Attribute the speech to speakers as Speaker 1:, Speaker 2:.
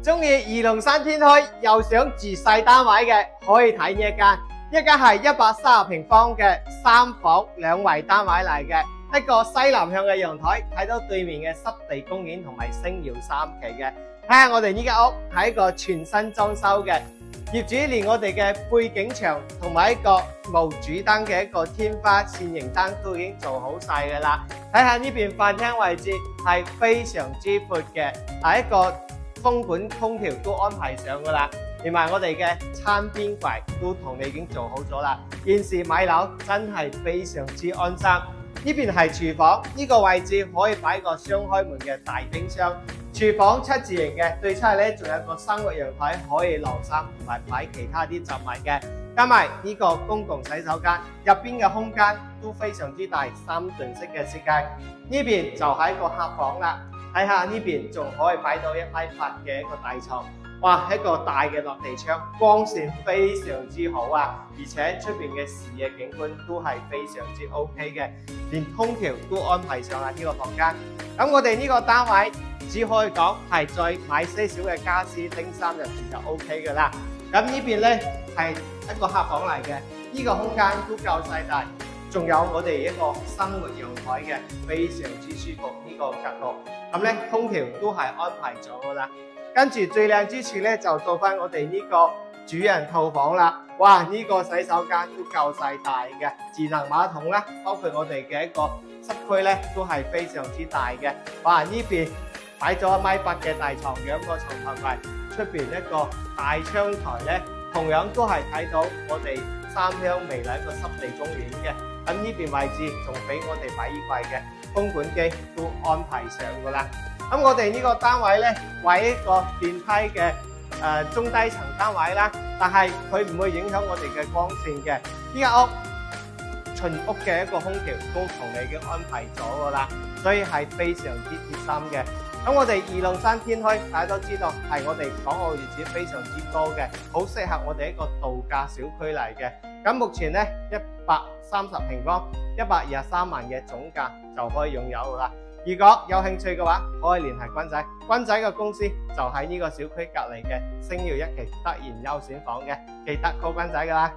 Speaker 1: 中意二龍山天開又想住細單位嘅，可以睇呢一間係130平方嘅3房2衛單位嚟嘅，一個西南向嘅陽台，睇到對面嘅濕地公園同埋星耀3期嘅。睇下我哋呢間屋係一個全新裝修嘅，業主連我哋嘅背景牆同埋一個無主燈嘅一個天花線形燈都已經做好晒噶啦。睇下呢邊飯廳位置係非常之闊嘅，係一個風管空調都安排上噶啦，連埋我哋嘅餐邊櫃都同你已經做好咗啦。現時買樓真係非常之安心。呢邊係廚房，呢個位置可以擺個雙開門嘅大冰箱。廚房7字形嘅，對出嚟咧仲有個生活陽台可以晾衫同埋擺其他啲雜物嘅。加埋呢個公共洗手間，入邊嘅空間都非常之大，3段式嘅設計。呢邊就係一個客房啦。睇下呢邊仲可以擺到1m8嘅一個大床，哇！一個大嘅落地窗，光線非常之好啊！而且出邊嘅視野景觀都係非常之 OK 嘅，連空調都安排上啦呢個房間。咁我哋呢個單位只可以講係再買些少嘅家私拎衫入住就 OK 噶啦。咁呢邊呢係一個客房嚟嘅，呢個空間都夠細大。仲有我哋一個生活陽台嘅，非常之舒服呢個格局。咁咧空調都係安排咗噶啦。跟住最靚之處咧就到翻我哋呢個主人套房啦。哇！呢個洗手間都夠細大嘅，智能馬桶啦，包括我哋嘅一個濕區咧都係非常之大嘅。哇！呢邊擺咗1m8嘅大床，2個床頭櫃，出邊一個大窗台咧，同樣都係睇到我哋三鄉微麗一個濕地公園嘅。咁呢邊位置仲俾我哋擺衣櫃嘅，風管機都安排上噶啦。咁我哋呢個單位咧，為一個電梯嘅中低層單位啦，但係佢唔會影響我哋嘅光線嘅。呢間屋全屋嘅一個空調都同你已經安排咗噶啦，所以係非常之貼心嘅。咁我哋二龍山天開，大家都知道係我哋港澳業主非常之多嘅，好適合我哋一個度假小區嚟嘅。咁目前咧130平方123萬嘅總價就可以擁有啦。如果有興趣嘅話，可以聯繫君仔，君仔嘅公司就喺呢個小區隔離嘅星耀1期德賢優選房嘅，記得 call 君仔噶啦。